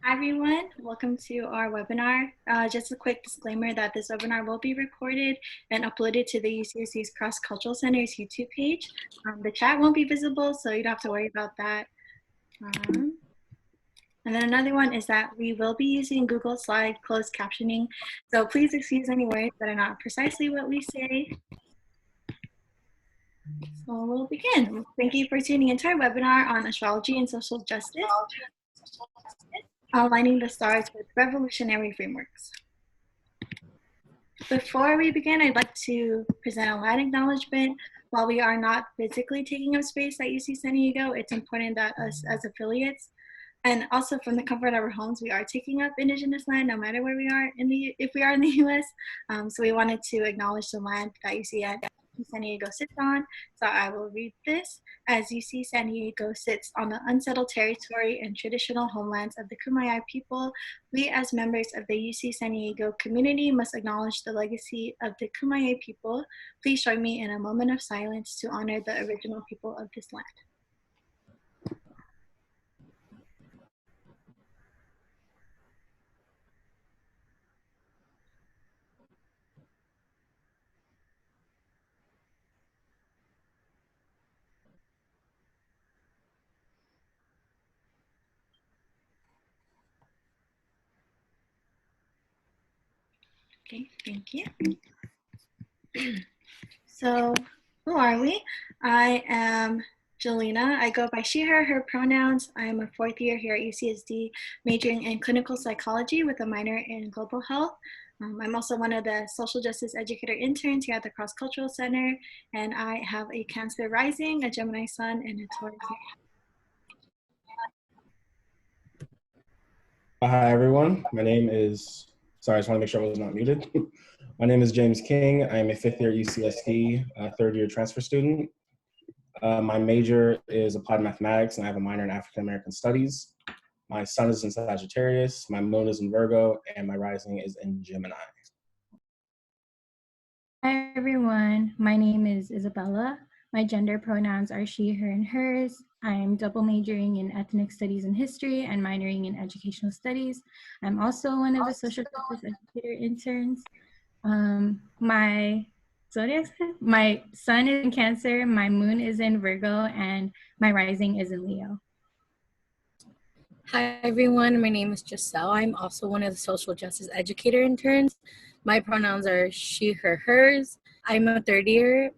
Hi everyone, welcome to our webinar. Just a quick disclaimer that this webinar will be recorded and uploaded to the UCSC's Cross Cultural Center's YouTube page. The chat won't be visible, so you don't have to worry about that. And then another one is that we will be using Google Slide closed captioning, so please excuse any words that are not precisely what we say. So we'll begin. Thank you for tuning into our webinar on astrology and social justice. Aligning the stars with revolutionary frameworks. Before we begin, I'd like to present a light acknowledgement. While we are not physically taking up space at UC San Diego, it's important that us as affiliates, and also from the comfort of our homes, we are taking up Indigenous land, no matter where we are if we are in the U.S. So we wanted to acknowledge the land that UC San Diego sits on. So I will read this. As UC San Diego sits on the unsettled territory and traditional homelands of the Kumeyaay people, we as members of the UC San Diego community must acknowledge the legacy of the Kumeyaay people. Please join me in a moment of silence to honor the original people of this land. Okay, thank you. So, who are we? I am Jelena. I go by she, her pronouns. I am a fourth year here at UCSD, majoring in clinical psychology with a minor in global health. I'm also one of the social justice educator interns here at the Cross Cultural Center, and I have a Cancer rising, a Gemini sun, and a Taurus. Hi, everyone. My name is, sorry, I just want to make sure I was not muted. My name is James King. I am a fifth year UCSD, third year transfer student. My major is applied mathematics, and I have a minor in African American studies. My sun is in Sagittarius, my moon is in Virgo, and my rising is in Gemini. Hi, everyone. My name is Isabella. My gender pronouns are she, her, and hers. I'm double majoring in ethnic studies and history and minoring in educational studies. I'm also one of the social justice educator interns. My zodiac sign, my sun is in Cancer, my moon is in Virgo, and my rising is in Leo. Hi everyone, my name is Giselle. I'm also one of the social justice educator interns. My pronouns are she, her, hers. I'm a third year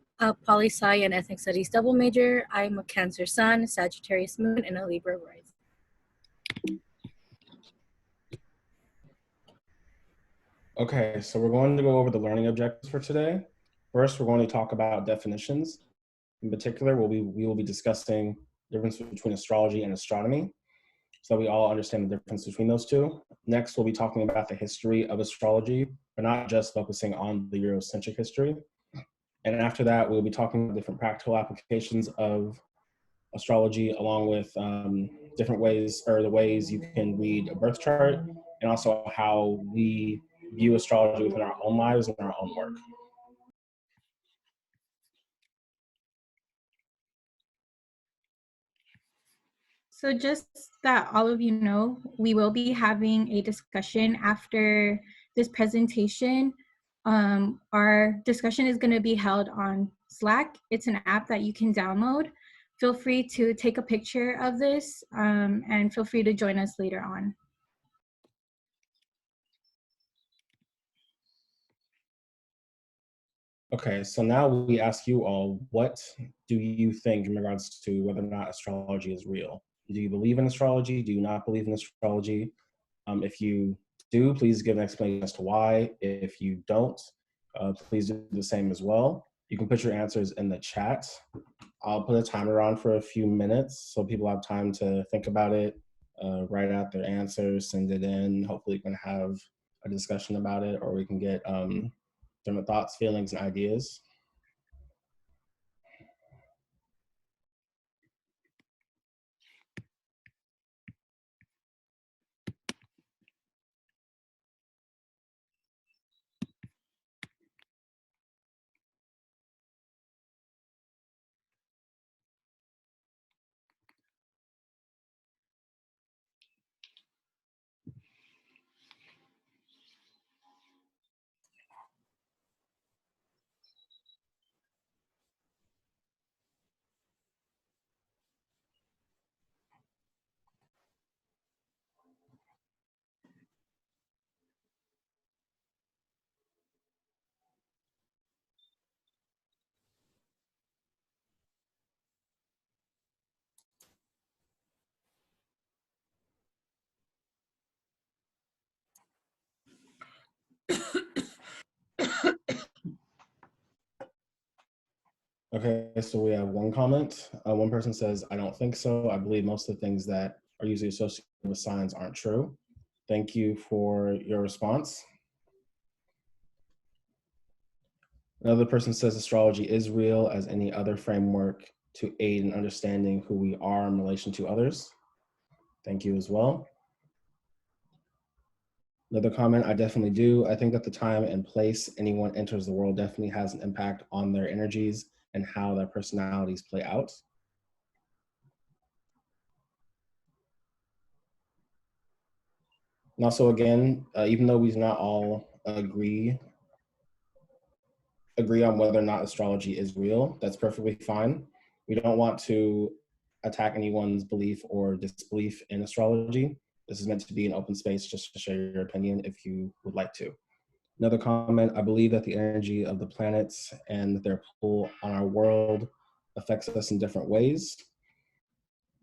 poli-sci and ethnic studies double major. I'm a Cancer sun, Sagittarius moon, and a Libra rising. Okay, so we're going to go over the learning objectives for today. First, we're going to talk about definitions. In particular, we will be discussing the difference between astrology and astronomy, so we all understand the difference between those two. Next, we'll be talking about the history of astrology, but not just focusing on the Eurocentric history. And after that, we'll be talking about different practical applications of astrology, along with different ways, or the ways you can read a birth chart, and also how we view astrology within our own lives and our own work. So just that all of you know, we will be having a discussion after this presentation. Our discussion is going to be held on Slack. It's an app that you can download. Feel free to take a picture of this and feel free to join us later on. Okay, so now we ask you all, what do you think in regards to whether or not astrology is real? Do you believe in astrology? Do you not believe in astrology? If you do, please give an explanation as to why. If you don't, please do the same as well. You can put your answers in the chat. I'll put a timer on for a few minutes so people have time to think about it, write out their answers, send it in. Hopefully we can have a discussion about it, or we can get different thoughts, feelings, and ideas. Okay, so we have one comment. One person says, I don't think so. I believe most of the things that are usually associated with signs aren't true. Thank you for your response. Another person says astrology is real as any other framework to aid in understanding who we are in relation to others. Thank you as well. Another comment, I definitely do. I think that the time and place anyone enters the world definitely has an impact on their energies and how their personalities play out. And also, again, even though we do not all agree on whether or not astrology is real, that's perfectly fine. We don't want to attack anyone's belief or disbelief in astrology. This is meant to be an open space just to share your opinion if you would like to. Another comment, I believe that the energy of the planets and their pull on our world affects us in different ways.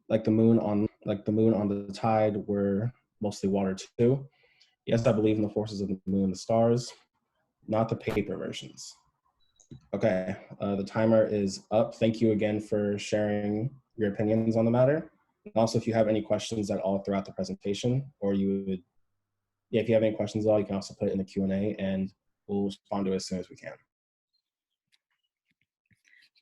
Like the moon on the tide, we're mostly water too. Yes, I believe in the forces of the moon and the stars, not the paper versions. Okay, the timer is up. Thank you again for sharing your opinions on the matter. And also, if you have any questions at all throughout the presentation, or if you have any questions at all, you can also put it in the Q&A and we'll respond to it as soon as we can.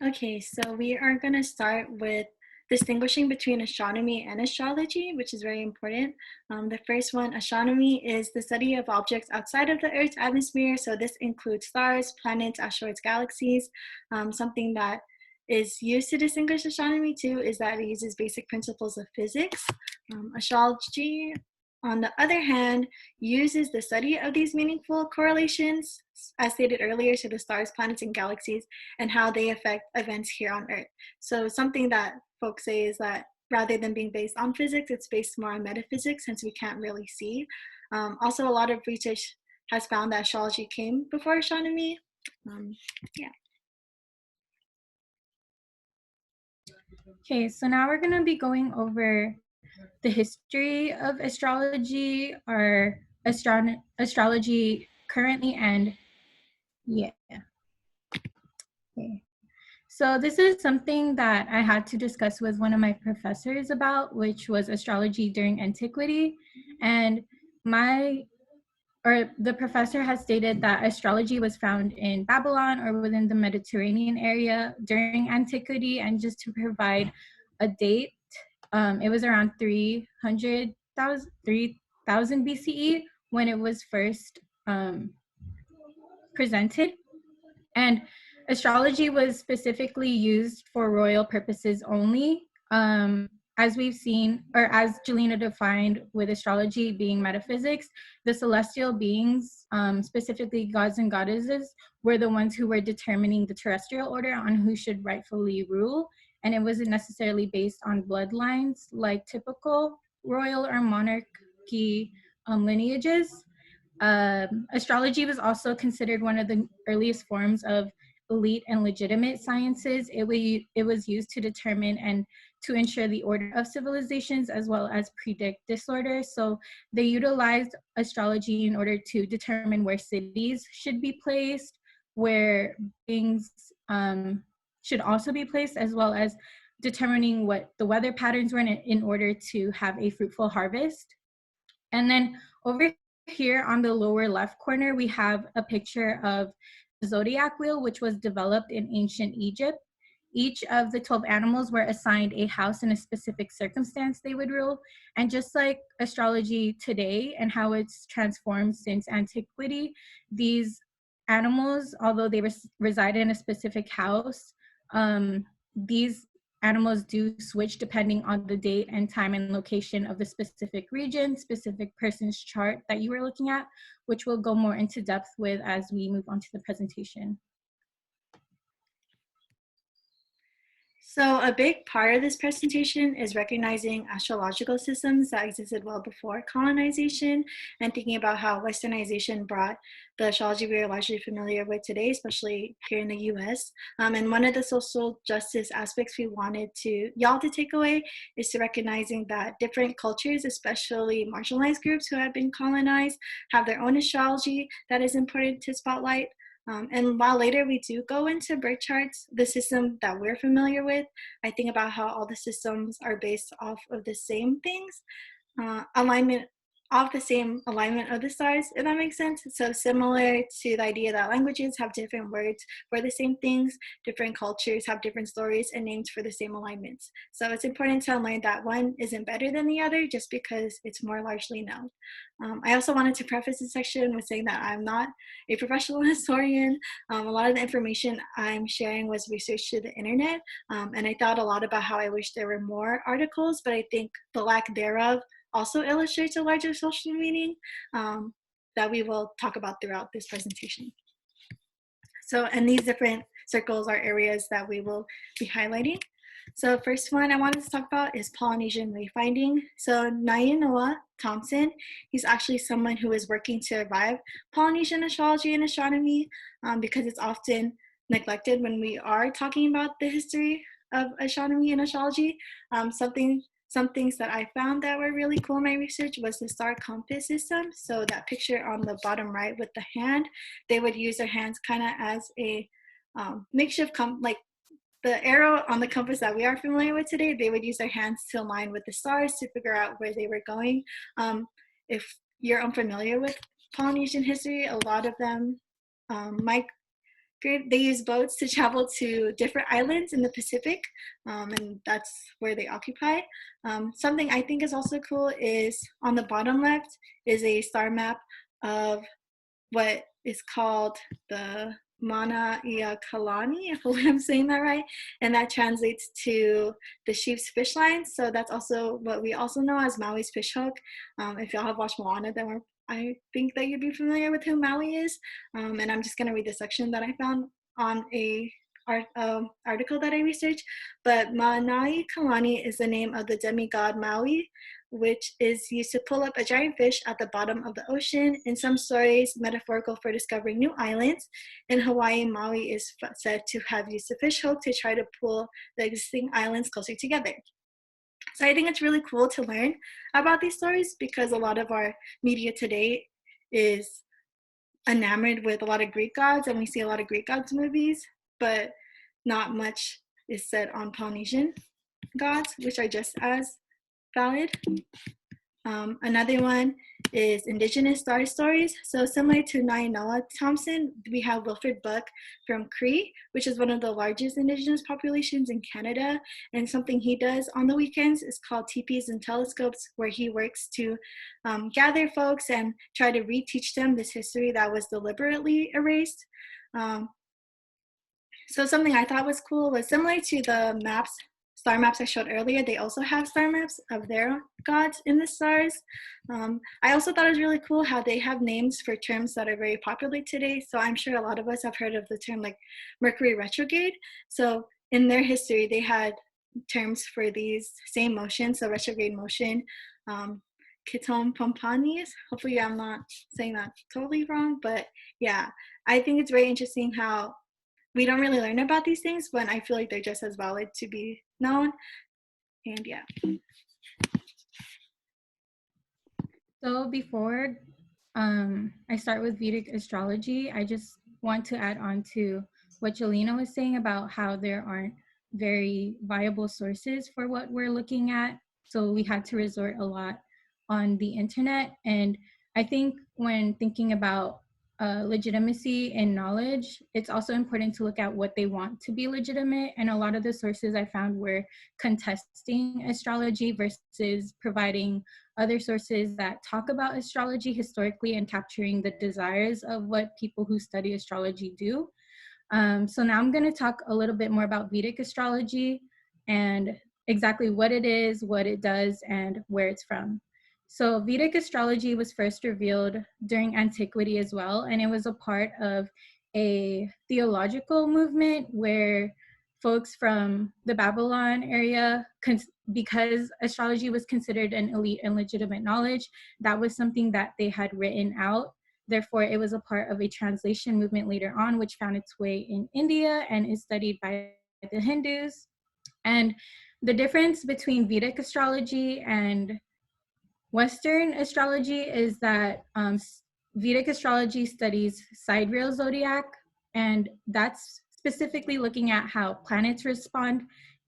Okay, so we are going to start with distinguishing between astronomy and astrology, which is very important. The first one, astronomy, is the study of objects outside of the Earth's atmosphere. So this includes stars, planets, asteroids, galaxies. Something that is used to distinguish astronomy too is that it uses basic principles of physics. Astrology, on the other hand, uses the study of these meaningful correlations, as stated earlier, to the stars, planets, and galaxies, and how they affect events here on Earth. So something that folks say is that rather than being based on physics, it's based more on metaphysics, since we can't really see. Also, a lot of research has found that astrology came before astronomy. Yeah. Okay, so now we're going to be going over the history of astrology, or astrology currently, and yeah. Okay. So this is something that I had to discuss with one of my professors about, which was astrology during antiquity. And the professor has stated that astrology was found in Babylon or within the Mediterranean area during antiquity. And just to provide a date, it was around 3000 BCE when it was first presented. And astrology was specifically used for royal purposes only. As we've seen, or as Jelena defined with astrology being metaphysics, the celestial beings, specifically gods and goddesses, were the ones who were determining the terrestrial order on who should rightfully rule. And it wasn't necessarily based on bloodlines like typical royal or monarchy lineages. Astrology was also considered one of the earliest forms of elite and legitimate sciences. It was used to determine and to ensure the order of civilizations, as well as predict disorder. So they utilized astrology in order to determine where cities should be placed, where things should also be placed, as well as determining what the weather patterns were in order to have a fruitful harvest. And then over here on the lower left corner, we have a picture of the Zodiac Wheel, which was developed in ancient Egypt. Each of the 12 animals were assigned a house in a specific circumstance they would rule. And just like astrology today and how it's transformed since antiquity, these animals, although they reside in a specific house, these animals do switch depending on the date and time and location of the specific region, specific person's chart that you were looking at, which we'll go more into depth with as we move on to the presentation. So a big part of this presentation is recognizing astrological systems that existed well before colonization and thinking about how Westernization brought the astrology we are largely familiar with today, especially here in the US. And one of the social justice aspects we wanted y'all to take away is to recognizing that different cultures, especially marginalized groups who have been colonized, have their own astrology that is important to spotlight. And while later we do go into birth charts, the system that we're familiar with, I think about how all the systems are based off of the same things, alignment of the same alignment of the stars, if that makes sense. So similar to the idea that languages have different words for the same things, different cultures have different stories and names for the same alignments. So it's important to learn that one isn't better than the other just because it's more largely known. I also wanted to preface this section with saying that I'm not a professional historian. A lot of the information I'm sharing was research through the internet, and I thought a lot about how I wish there were more articles, but I think the lack thereof also illustrates a larger social meaning that we will talk about throughout this presentation. So, and these different circles are areas that we will be highlighting. So first one I wanted to talk about is Polynesian Wayfinding. So Nainoa Thompson, he's actually someone who is working to revive Polynesian astrology and astronomy because it's often neglected when we are talking about the history of astronomy and astrology. Some things that I found that were really cool in my research was the star compass system. So that picture on the bottom right with the hand, they would use their hands kind of as a makeshift, like the arrow on the compass that we are familiar with today, they would use their hands to align with the stars to figure out where they were going. If you're unfamiliar with Polynesian history, a lot of them they use boats to travel to different islands in the Pacific, and that's where they occupy. Something I think is also cool is on the bottom left is a star map of what is called the Mana Ia Kalani, I hope I'm saying that right, and that translates to the sheep's fish line. So that's also what we also know as Maui's fish hook. If y'all have watched Moana, then I think that you'd be familiar with who Maui is. And I'm just going to read the section that I found on a article that I researched. But Manai Kalani is the name of the demigod Maui, which is used to pull up a giant fish at the bottom of the ocean. In some stories, metaphorical for discovering new islands. In Hawaii, Maui is said to have used a fish hook to try to pull the existing islands closer together. So I think it's really cool to learn about these stories because a lot of our media today is enamored with a lot of Greek gods, and we see a lot of Greek gods movies, but not much is said on Polynesian gods, which are just as valid. Another one is Indigenous Star Stories. So similar to Nainoa Thompson, we have Wilfred Buck from Cree, which is one of the largest Indigenous populations in Canada. And something he does on the weekends is called Teepees and Telescopes, where he works to gather folks and try to reteach them this history that was deliberately erased. So something I thought was cool was similar to the star maps I showed earlier, they also have star maps of their gods in the stars. I also thought it was really cool how they have names for terms that are very popular today. So I'm sure a lot of us have heard of the term like Mercury retrograde. So in their history, they had terms for these same motions, so retrograde motion, Kiton Pompanis. Hopefully I'm not saying that totally wrong, but yeah, I think it's very interesting how we don't really learn about these things when I feel like they're just as valid to be known. And yeah. So before I start with Vedic astrology, I just want to add on to what Jelena was saying about how there aren't very viable sources for what we're looking at. So we had to resort a lot on the internet. And I think when thinking about legitimacy and knowledge, it's also important to look at what they want to be legitimate. And a lot of the sources I found were contesting astrology versus providing other sources that talk about astrology historically and capturing the desires of what people who study astrology do. So now I'm going to talk a little bit more about Vedic astrology and exactly what it is, what it does, and where it's from. So Vedic astrology was first revealed during antiquity as well, and it was a part of a theological movement where folks from the Babylon area, because astrology was considered an elite and legitimate knowledge, that was something that they had written out. Therefore, it was a part of a translation movement later on, which found its way in India and is studied by the Hindus. And the difference between Vedic astrology and Western astrology is that Vedic astrology studies sidereal zodiac, And that's specifically looking at how planets respond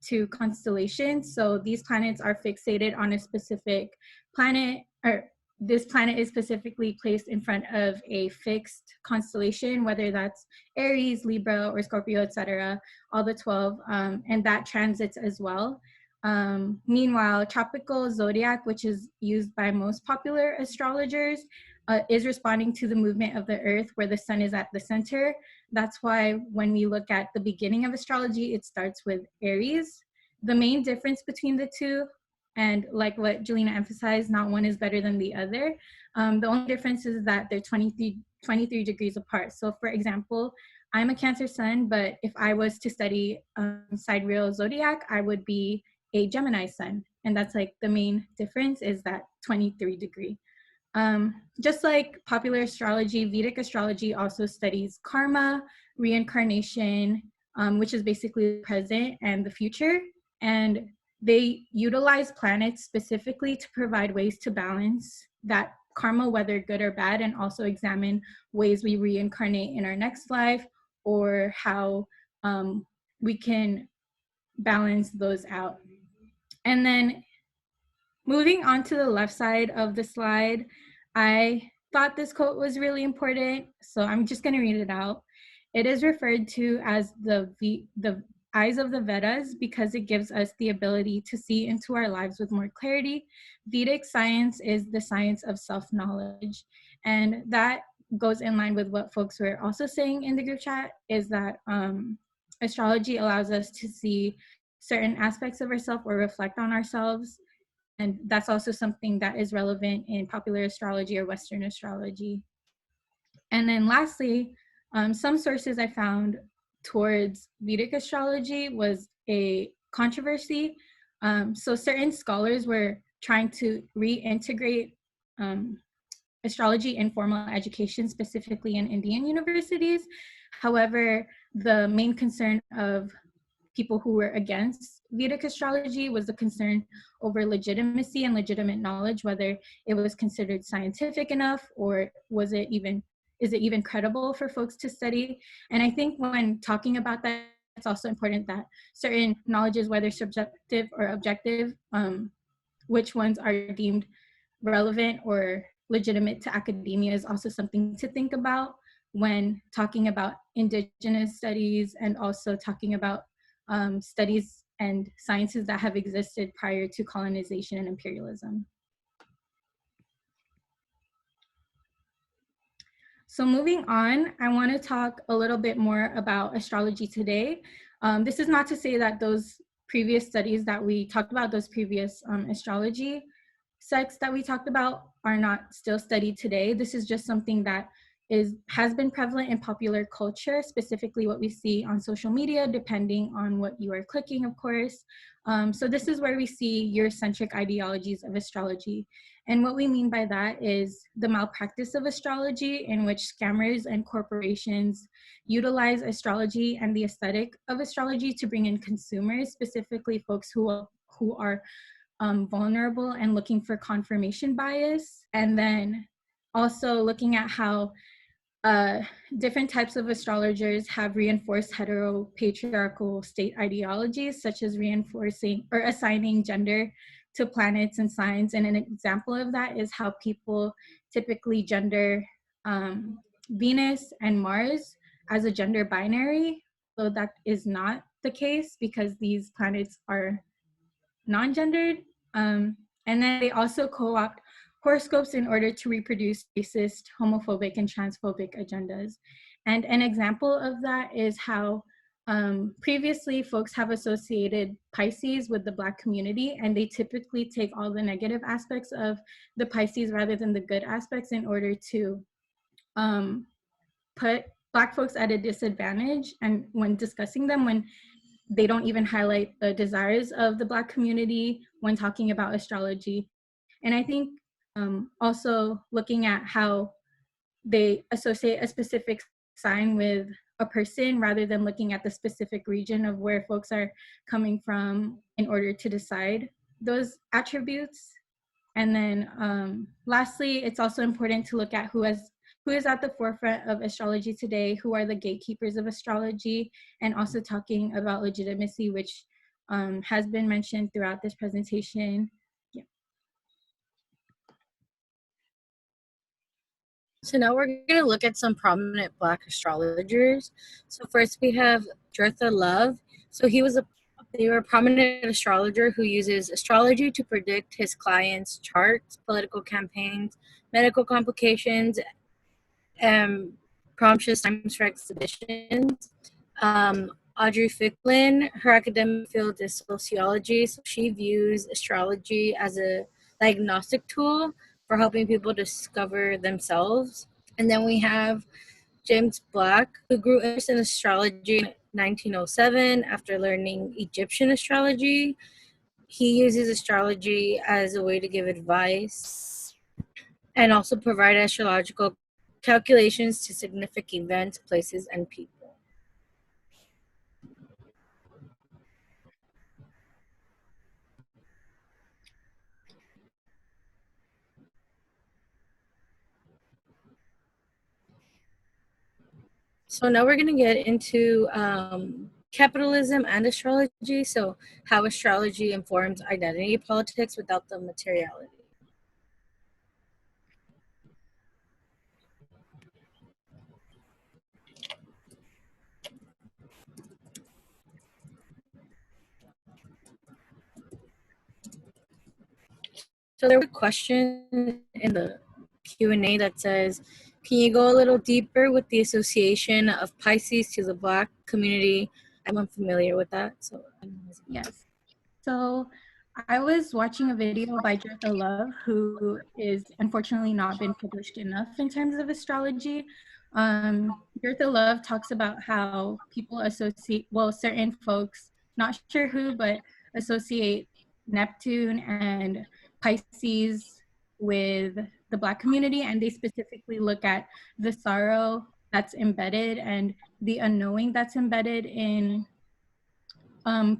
to constellations. So these planets are fixated on a specific planet, or this planet is specifically placed in front of a fixed constellation, whether that's Aries, Libra, or Scorpio, etc., all the 12, and that transits as well. Meanwhile, tropical zodiac, which is used by most popular astrologers, is responding to the movement of the earth where the sun is at the center. That's why when we look at the beginning of astrology, it starts with Aries. The main difference between the two, and like what Jelena emphasized, not one is better than the other. The only difference is that they're 23 degrees apart. So for example, I'm a Cancer sun, but if I was to study sidereal zodiac, I would be a Gemini sun. And that's like the main difference, is that 23 degree. Just like popular astrology, Vedic astrology also studies karma, reincarnation, which is basically the present and the future. And they utilize planets specifically to provide ways to balance that karma, whether good or bad, and also examine ways we reincarnate in our next life, or how we can balance those out. And then moving on to the left side of the slide, I thought this quote was really important, so I'm just going to read it out. It is referred to as the eyes of the Vedas because it gives us the ability to see into our lives with more clarity. Vedic science is the science of self-knowledge, and that goes in line with what folks were also saying in the group chat, is that astrology allows us to see certain aspects of ourselves or reflect on ourselves. And that's also something that is relevant in popular astrology or Western astrology. And then lastly, some sources I found towards Vedic astrology was a controversy. So certain scholars were trying to reintegrate astrology in formal education, specifically in Indian universities. However, the main concern of people who were against Vedic astrology was the concern over legitimacy and legitimate knowledge, whether it was considered scientific enough, or is it even credible for folks to study. And I think when talking about that, it's also important that certain knowledges, whether subjective or objective, which ones are deemed relevant or legitimate to academia, is also something to think about when talking about indigenous studies, and also talking about studies and sciences that have existed prior to colonization and imperialism. So moving on, I want to talk a little bit more about astrology today. This is not to say that those previous studies that we talked about, those previous astrology sects that we talked about, are not still studied today. This is just something that has been prevalent in popular culture, specifically what we see on social media, depending on what you are clicking, of course. So this is where we see Eurocentric ideologies of astrology. And what we mean by that is the malpractice of astrology, in which scammers and corporations utilize astrology and the aesthetic of astrology to bring in consumers, specifically folks who are vulnerable and looking for confirmation bias. And then also looking at how different types of astrologers have reinforced heteropatriarchal state ideologies, such as reinforcing or assigning gender to planets and signs. And an example of that is how people typically gender Venus and Mars as a gender binary. So that is not the case, because these planets are non-gendered. And then they also co-opt horoscopes in order to reproduce racist, homophobic, and transphobic agendas. And an example of that is how previously folks have associated Pisces with the Black community, and they typically take all the negative aspects of the Pisces rather than the good aspects, in order to put Black folks at a disadvantage, and when discussing them, when they don't even highlight the desires of the Black community when talking about astrology. And I think also looking at how they associate a specific sign with a person rather than looking at the specific region of where folks are coming from in order to decide those attributes. And then lastly, it's also important to look at who has who is at the forefront of astrology today, who are the gatekeepers of astrology, and also talking about legitimacy, which has been mentioned throughout this presentation. Yeah. So now we're going to look at some prominent Black astrologers. So first we have Jurtha Love. So they were a prominent astrologer who uses astrology to predict his clients' charts, political campaigns, medical complications, and promptious times for exhibitions. Audrey Ficklin, her academic field is sociology, so she views astrology as a diagnostic tool for helping people discover themselves. And then we have James Black, who grew interested in astrology in 1907 after learning Egyptian astrology. He uses astrology as a way to give advice and also provide astrological calculations to significant events, places, and people. So now we're going to get into capitalism and astrology. So how astrology informs identity politics without the materiality. So there was a question in the Q&A that says, can you go a little deeper with the association of Pisces to the Black community? I'm unfamiliar with that. So Yes. So I was watching a video by Jurtha Love, who is unfortunately not been published enough in terms of astrology. Jurtha Love talks about how people associate, well, certain folks, not sure who, but associate Neptune and Pisces with the Black community, and they specifically look at the sorrow that's embedded and the unknowing that's embedded in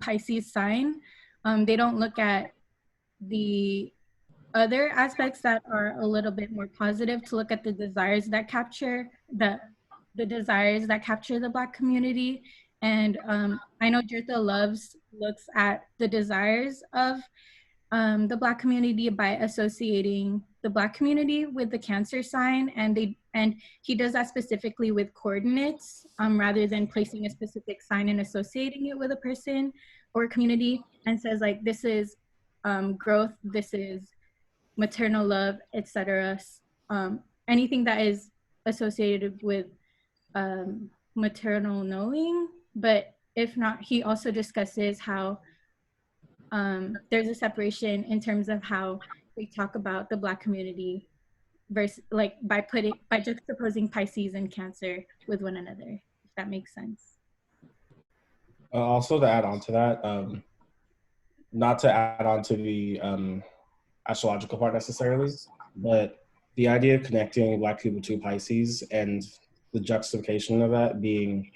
Pisces sign. They don't look at the other aspects that are a little bit more positive, to look at the desires that capture the desires that capture the Black community. And I know Jurtha looks at the desires of the Black community by associating the Black community with the Cancer sign, and he does that specifically with coordinates rather than placing a specific sign and associating it with a person or community, and says like, this is growth, this is maternal love, etc. Anything that is associated with maternal knowing. But if not, he also discusses how there's a separation in terms of how we talk about the Black community versus, like, by juxtaposing Pisces and Cancer with one another, if that makes sense. Also, to add on to that, not to add on to the astrological part necessarily, but the idea of connecting Black people to Pisces and the juxtaposition of that being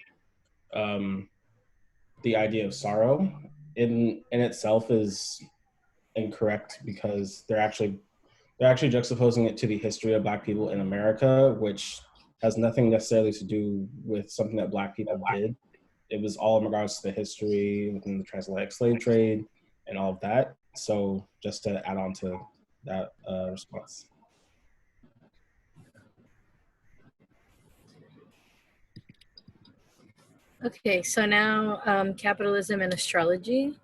the idea of sorrow in itself is incorrect, because they're actually juxtaposing it to the history of Black people in America, which has nothing necessarily to do with something that Black people did. It was all in regards to the history within the transatlantic slave trade and all of that. So just to add on to that response. okay, so now capitalism and astrology.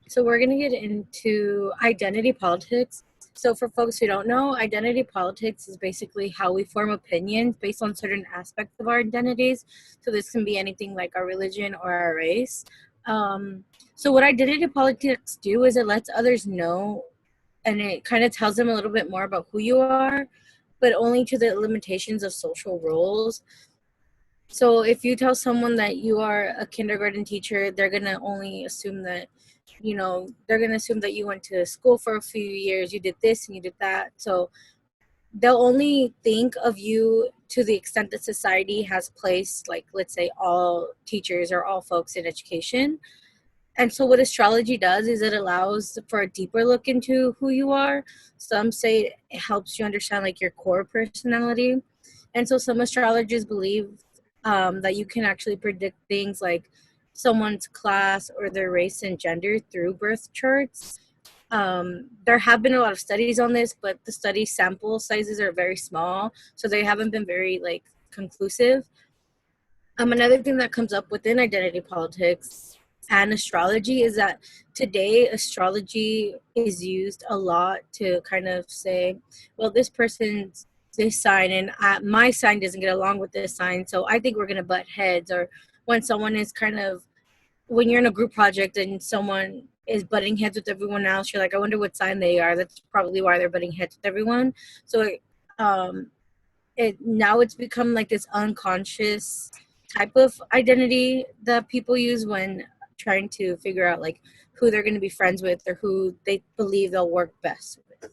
So we're going to get into identity politics. So for folks who don't know, identity politics is basically how we form opinions based on certain aspects of our identities. So this can be anything like our religion or our race. So what identity politics do is it lets others know, and it kind of tells them a little bit more about who you are, but only to the limitations of social roles. So if you tell someone that you are a kindergarten teacher, they're going to only assume that, they're going to assume that you went to school for a few years, you did this and you did that. So they'll only think of you to the extent that society has placed, like, let's say, all teachers or all folks in education. And so what astrology does is it allows for a deeper look into who you are. Some say it helps you understand like your core personality. And so some astrologers believe that you can actually predict things like someone's class or their race and gender through birth charts. There have been a lot of studies on this, but the study sample sizes are very small, so they haven't been very like conclusive. Another thing that comes up within identity politics and astrology is that today astrology is used a lot to kind of say, well, this person's this sign and my sign doesn't get along with this sign, so I think we're going to butt heads. Or when someone is kind of, when you're in a group project and someone is butting heads with everyone else, you're like, I wonder what sign they are. That's probably why they're butting heads with everyone. So now it's become like this unconscious type of identity that people use when trying to figure out like who they're going to be friends with or who they believe they'll work best with.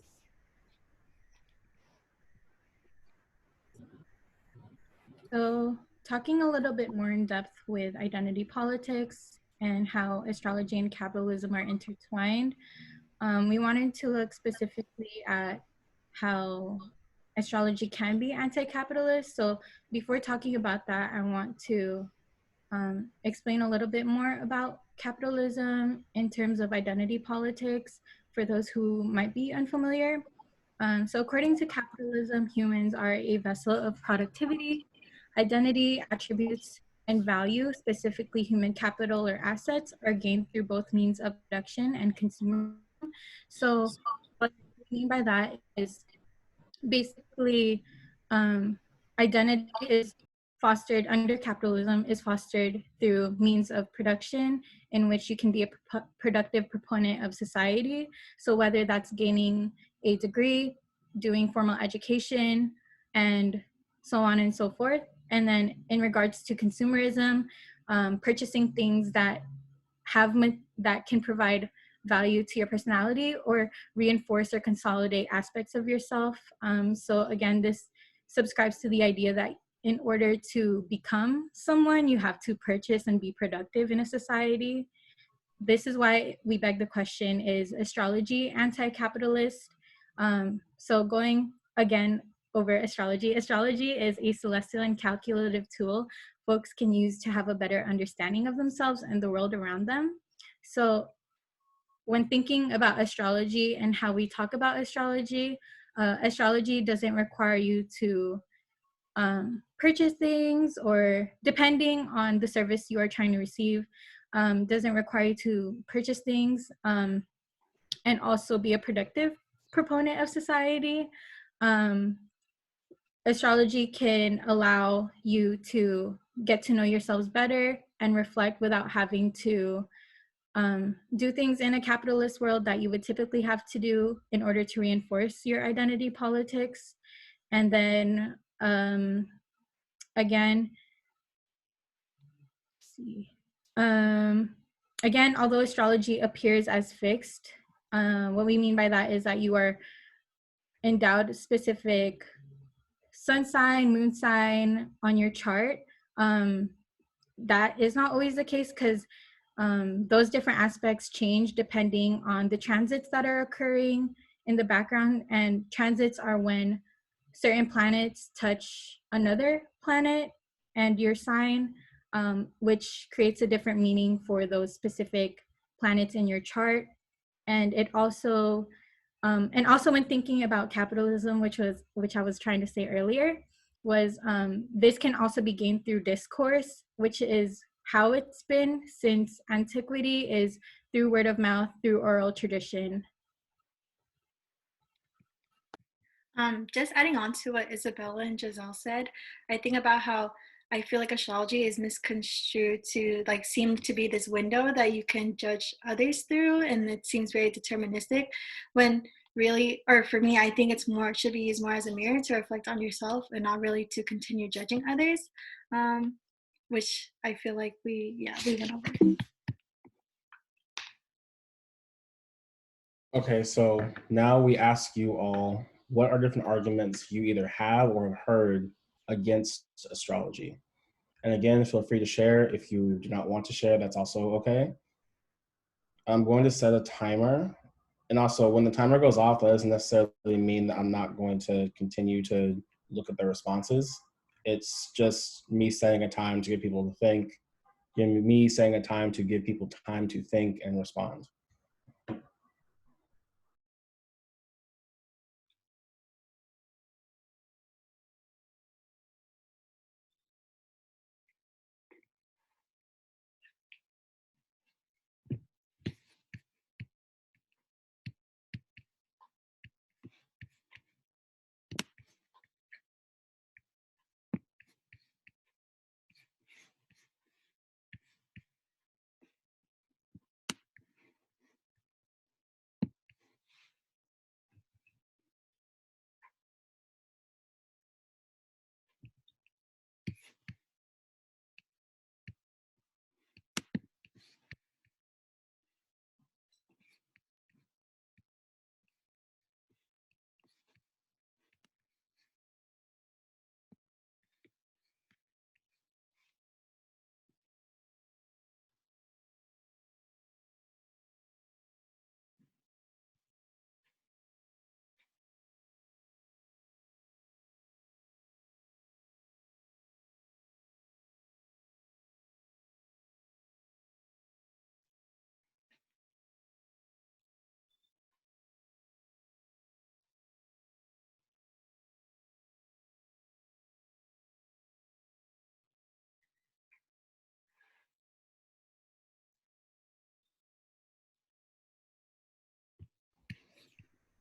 So talking a little bit more in depth with identity politics and how astrology and capitalism are intertwined, we wanted to look specifically at how astrology can be anti-capitalist. So before talking about that, I want to explain a little bit more about capitalism in terms of identity politics for those who might be unfamiliar. So according to capitalism, humans are a vessel of productivity, identity, attributes, and value, specifically human capital or assets, are gained through both means of production and consumerism. So what I mean by that is basically identity is fostered under capitalism, is fostered through means of production in which you can be a productive proponent of society. So whether that's gaining a degree, doing formal education, and so on and so forth. And then in regards to consumerism, purchasing things that that can provide value to your personality or reinforce or consolidate aspects of yourself. So again, this subscribes to the idea that in order to become someone, you have to purchase and be productive in a society. This is why we beg the question, is astrology anti-capitalist? So going again over astrology, astrology is a celestial and calculative tool folks can use to have a better understanding of themselves and the world around them. So when thinking about astrology and how we talk about astrology, astrology doesn't require you to purchase things, or depending on the service you are trying to receive, doesn't require you to purchase things and also be a productive proponent of society. Astrology can allow you to get to know yourselves better and reflect without having to do things in a capitalist world that you would typically have to do in order to reinforce your identity politics. And then again, again, although astrology appears as fixed, what we mean by that is that you are endowed specific sun sign, moon sign on your chart. That is not always the case because those different aspects change depending on the transits that are occurring in the background. And transits are when certain planets touch another planet and your sign, which creates a different meaning for those specific planets in your chart. And it also, and also when thinking about capitalism, which I was trying to say earlier, was this can also be gained through discourse, which is how it's been since antiquity, is through word of mouth, through oral tradition. Just adding on to what Isabella and Giselle said, I think about how I feel like astrology is misconstrued to like seem to be this window that you can judge others through, and it seems very deterministic when really, or for me, I think it should be used more as a mirror to reflect on yourself and not really to continue judging others, which I feel like we went over. Okay, so now we ask you all, what are different arguments you either have or have heard against astrology? And again, feel free to share. If you do not want to share, that's also okay. I'm going to set a timer. And also, when the timer goes off, that doesn't necessarily mean that I'm not going to continue to look at the responses. It's just me setting a time to give people to think, me setting a time to give people time to think and respond.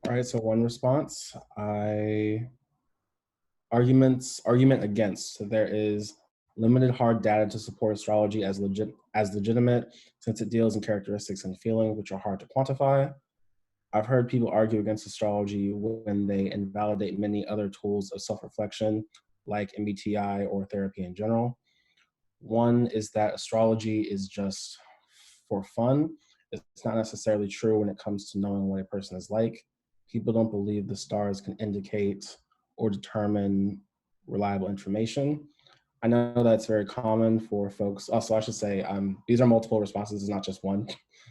All right, so one response, argument against. So there is limited hard data to support astrology as legitimate, since it deals in characteristics and feelings which are hard to quantify. I've heard people argue against astrology when they invalidate many other tools of self-reflection, like MBTI or therapy in general. One is that astrology is just for fun. It's not necessarily true when it comes to knowing what a person is like. People don't believe the stars can indicate or determine reliable information. I know that's very common for folks. Also, I should say, these are multiple responses, it's not just one.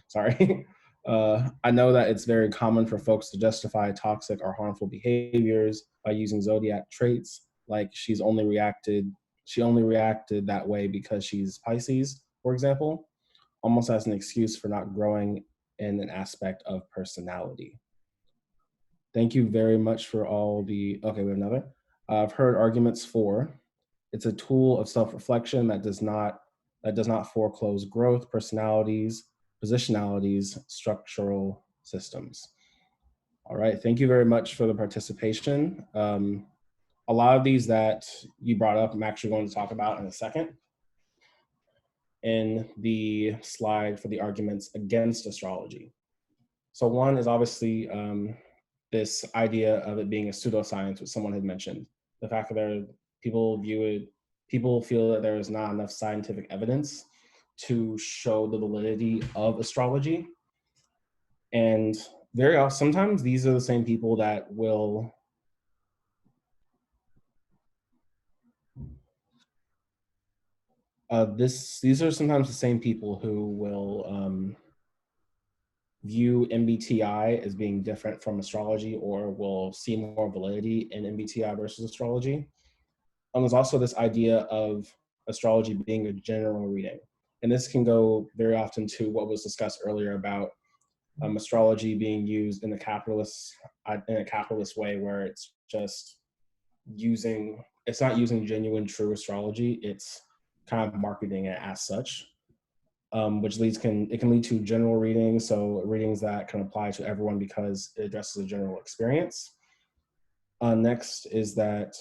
Sorry. I know that it's very common for folks to justify toxic or harmful behaviors by using zodiac traits, like she only reacted that way because she's Pisces, for example, almost as an excuse for not growing in an aspect of personality. Thank you very much for all the, okay, we have another. I've heard arguments for, it's a tool of self-reflection that does not foreclose growth, personalities, positionalities, structural systems. All right, thank you very much for the participation. A lot of these that you brought up, I'm actually going to talk about in a second in the slide for the arguments against astrology. So one is obviously this idea of it being a pseudoscience, which someone had mentioned. The fact that people feel that there is not enough scientific evidence to show the validity of astrology. And sometimes these are the same people that will these are sometimes the same people who will view MBTI as being different from astrology, or will see more validity in MBTI versus astrology. There's also this idea of astrology being a general reading. And this can go very often to what was discussed earlier about astrology being used in a capitalist way, where it's not using genuine, true astrology. It's kind of marketing it as such, which can lead to general readings, so readings that can apply to everyone because it addresses a general experience. Next is that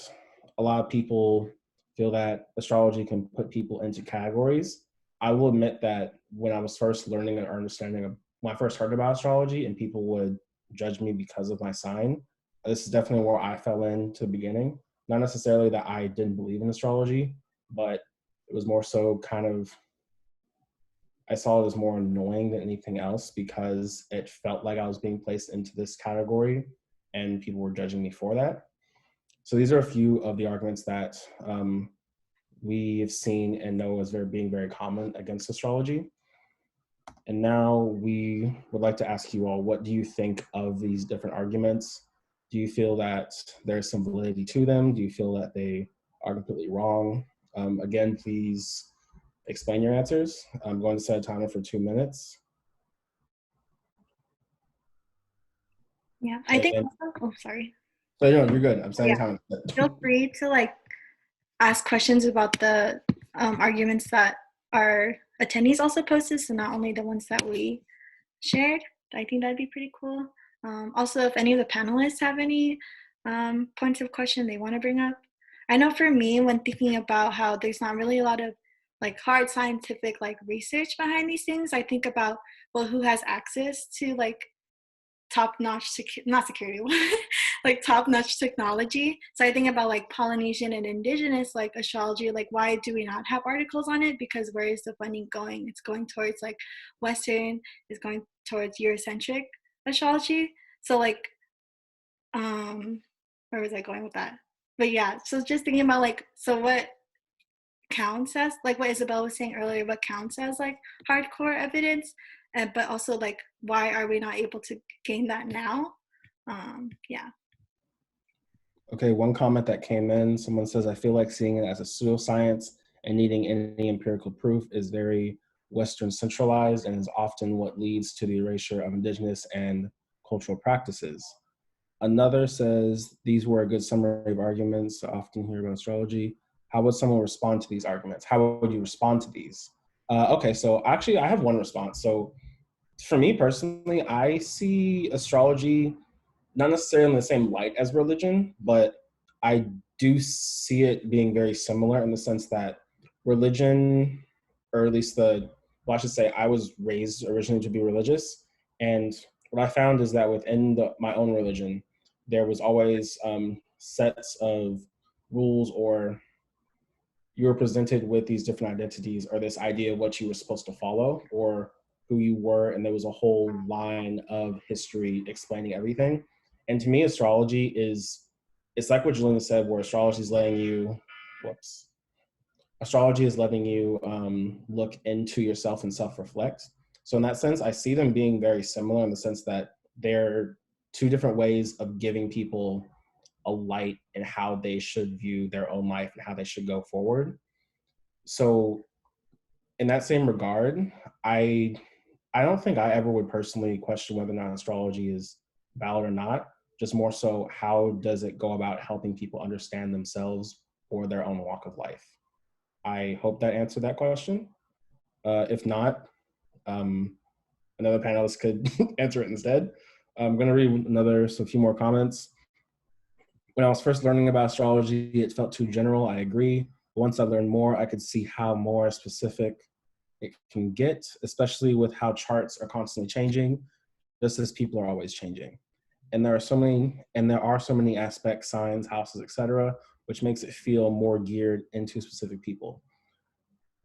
a lot of people feel that astrology can put people into categories. I will admit that when I was first learning and understanding, when I first heard about astrology and people would judge me because of my sign, this is definitely where I fell into the beginning. Not necessarily that I didn't believe in astrology, but it was more so kind of, I saw it as more annoying than anything else because it felt like I was being placed into this category and people were judging me for that. So these are a few of the arguments that we have seen and know as being very common against astrology. And now we would like to ask you all, what do you think of these different arguments? Do you feel that there's some validity to them? Do you feel that they are completely wrong. Again, please explain your answers. I'm going to set a timer for 2 minutes. Yeah, I think also, oh, sorry. So you're good. I'm setting a timer. Feel free to like ask questions about the arguments that our attendees also posted, so not only the ones that we shared. I think that'd be pretty cool. Also, if any of the panelists have any points of question they want to bring up. I know for me, when thinking about how there's not really a lot of like hard scientific like research behind these things, I think about, well, who has access to like top-notch not security like top-notch technology. So I think about like Polynesian and indigenous like astrology, like why do we not have articles on it? Because where is the funding going? It's going towards like Western, it's going towards Eurocentric astrology. So like where was I going with that? But yeah, so just thinking about like, so what counts as, like what Isabel was saying earlier, what counts as like hardcore evidence, but also like why are we not able to gain that now? Yeah. Okay, one comment that came in, someone says, I feel like seeing it as a pseudoscience and needing any empirical proof is very Western centralized and is often what leads to the erasure of indigenous and cultural practices. Another says, these were a good summary of arguments I often hear about astrology. How would someone respond to these arguments? How would you respond to these? Okay, so actually I have one response. So for me personally, I see astrology not necessarily in the same light as religion, but I do see it being very similar in the sense that religion, or at least well, I should say, I was raised originally to be religious. And what I found is that within my own religion, there was always sets of rules, or you were presented with these different identities or this idea of what you were supposed to follow or who you were. And there was a whole line of history explaining everything. And to me, astrology it's like what Jelena said, where astrology is letting you, astrology is letting you look into yourself and self-reflect. So in that sense, I see them being very similar in the sense that they're two different ways of giving people a light in how they should view their own life and how they should go forward. So in that same regard, I don't think I ever would personally question whether or not astrology is valid or not, just more so how does it go about helping people understand themselves or their own walk of life. I hope that answered that question. If not, another panelist could answer it instead. I'm going to read a few more comments. When I was first learning about astrology, it felt too general. I agree. Once I learned more, I could see how more specific it can get, especially with how charts are constantly changing, just as people are always changing. And there are so many aspects, signs, houses, etc., which makes it feel more geared into specific people.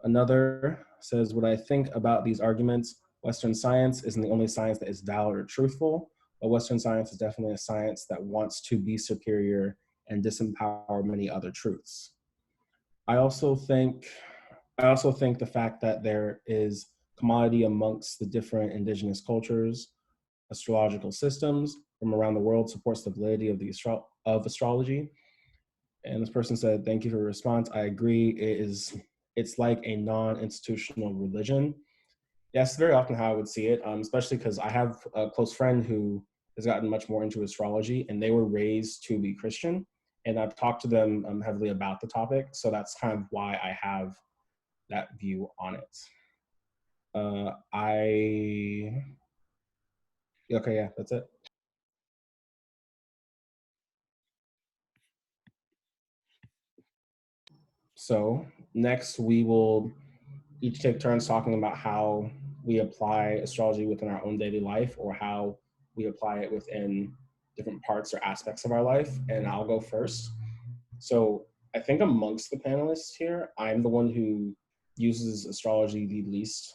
Another says, what I think about these arguments, Western science isn't the only science that is valid or truthful, but Western science is definitely a science that wants to be superior and disempower many other truths. I also think the fact that there is commodity amongst the different indigenous cultures, astrological systems from around the world supports the validity of astrology. And this person said, thank you for your response. I agree. It's like a non-institutional religion. That's very often how I would see it, especially because I have a close friend who has gotten much more into astrology, and they were raised to be Christian. And I've talked to them heavily about the topic. So that's kind of why I have that view on it. Okay, yeah, that's it. So next we will each take turns talking about how we apply astrology within our own daily life or how we apply it within different parts or aspects of our life. And I'll go first. So I think amongst the panelists here, I'm the one who uses astrology the least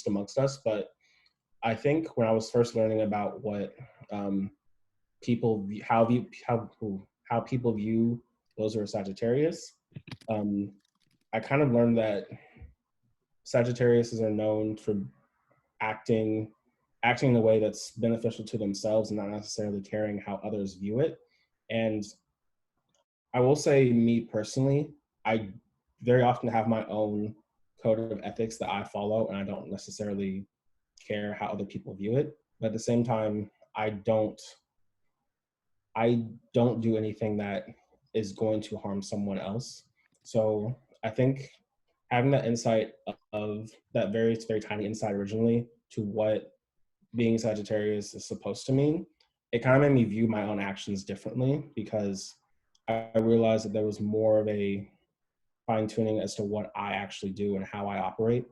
amongst us. But I think when I was first learning about what how people view those who are Sagittarius, I kind of learned that Sagittariuses are known for acting in a way that's beneficial to themselves and not necessarily caring how others view it. And I will say, me personally, I very often have my own code of ethics that I follow, and I don't necessarily care how other people view it. But at the same time, I don't do anything that is going to harm someone else. So I think having that insight of that very tiny insight originally to what being Sagittarius is supposed to mean, it kind of made me view my own actions differently, because I realized that there was more of a fine tuning as to what I actually do and how I operate,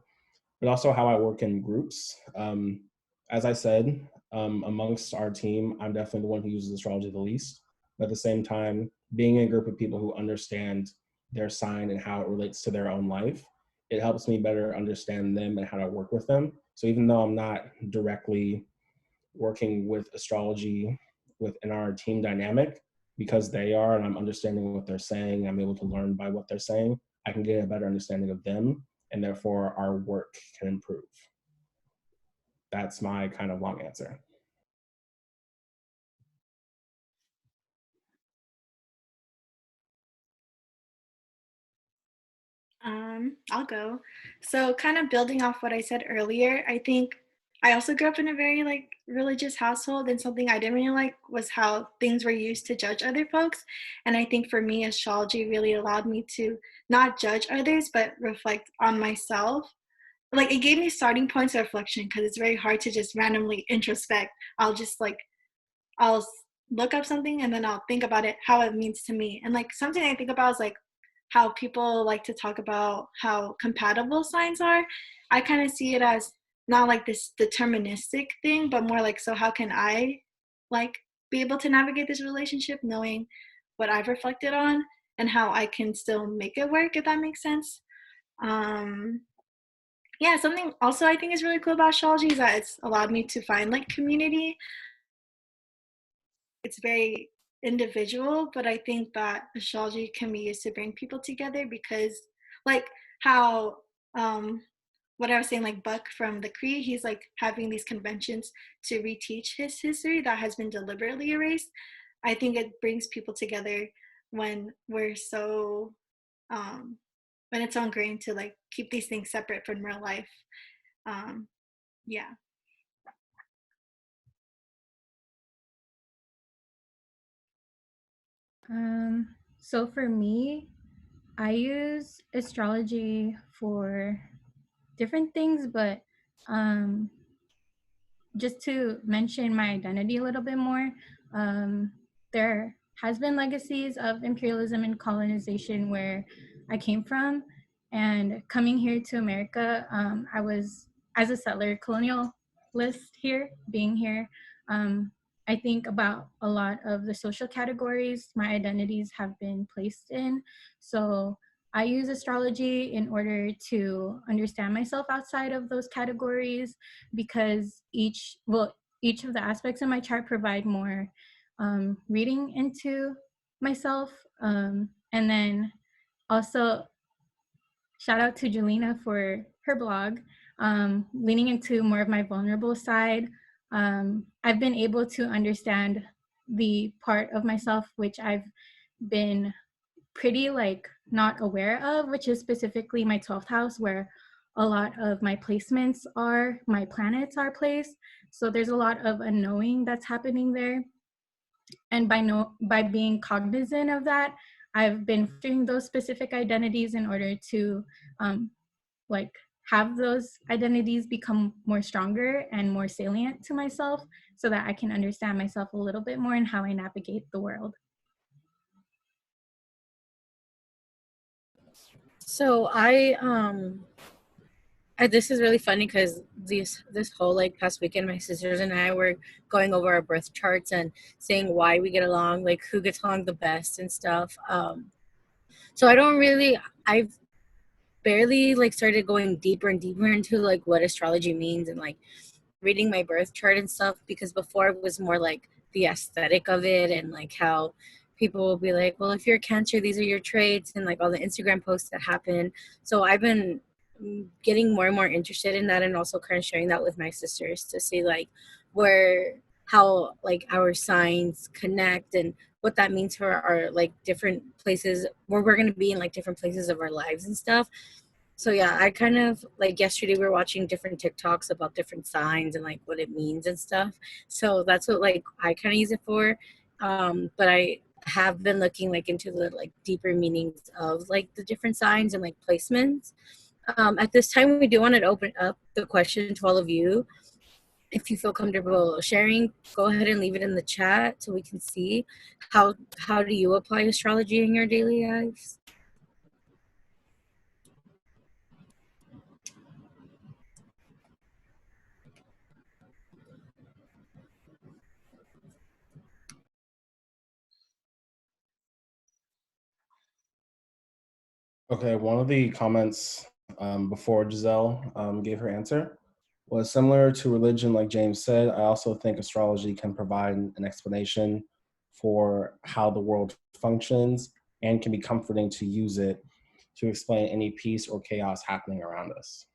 but also how I work in groups. As I said, amongst our team, I'm definitely the one who uses astrology the least. But at the same time, being in a group of people who understand their sign and how it relates to their own life, it helps me better understand them and how to work with them. So even though I'm not directly working with astrology within our team dynamic, because they are, and I'm understanding what they're saying, I'm able to learn by what they're saying, I can get a better understanding of them, and therefore our work can improve. That's my kind of long answer. I'll go. So kind of building off what I said earlier, I think I also grew up in a very like religious household, and something I didn't really like was how things were used to judge other folks. And I think for me, astrology really allowed me to not judge others, but reflect on myself. Like it gave me starting points of reflection, because it's very hard to just randomly introspect. I'll just like I'll look up something and then I'll think about it, how it means to me. And like something I think about is like how people like to talk about how compatible signs are. I kind of see it as not like this deterministic thing, but more like, so how can I like be able to navigate this relationship knowing what I've reflected on and how I can still make it work, if that makes sense. Um, yeah, something also I think is really cool about astrology is that it's allowed me to find like community. It's very individual, but I think that astrology can be used to bring people together, because like how what I was saying, like Buck from the Cree, he's like having these conventions to reteach his history that has been deliberately erased. I think it brings people together when we're so um when it's so ingrained to like keep these things separate from real life. Um yeah. So for me, I use astrology for different things, but um, just to mention my identity a little bit more, there has been legacies of imperialism and colonization where I came from, and coming here to America, I was as a settler colonialist here, being here. Um, I think about a lot of the social categories my identities have been placed in. So I use astrology in order to understand myself outside of those categories, because each of the aspects of my chart provide more reading into myself. And then also shout out to Jelena for her blog, leaning into more of my vulnerable side. I've been able to understand the part of myself which I've been pretty like not aware of, which is specifically my 12th house, where a lot of my placements are, my planets are placed. So there's a lot of unknowing that's happening there. And by being cognizant of that, I've been doing those specific identities in order to like have those identities become more stronger and more salient to myself, so that I can understand myself a little bit more and how I navigate the world. So this is really funny because this whole like past weekend, my sisters and I were going over our birth charts and saying why we get along, like who gets along the best and stuff. So I've barely like started going deeper and deeper into like what astrology means and like reading my birth chart and stuff, because before it was more like the aesthetic of it and like how people will be like, well, if you're a Cancer, these are your traits, and like all the Instagram posts that happen. So I've been getting more and more interested in that, and also kind of sharing that with my sisters to see like how like our signs connect and what that means for our like different places where we're going to be in like different places of our lives and stuff. So yeah, I kind of like yesterday we were watching different TikToks about different signs and like what it means and stuff. So that's what like I kind of use it for. But I have been looking like into the like deeper meanings of like the different signs and like placements. At this time, we do want to open up the question to all of you. If you feel comfortable sharing, go ahead and leave it in the chat so we can see how do you apply astrology in your daily lives. Okay, one of the comments before Giselle gave her answer was similar to religion, like James said. I also think astrology can provide an explanation for how the world functions and can be comforting to use it to explain any peace or chaos happening around us.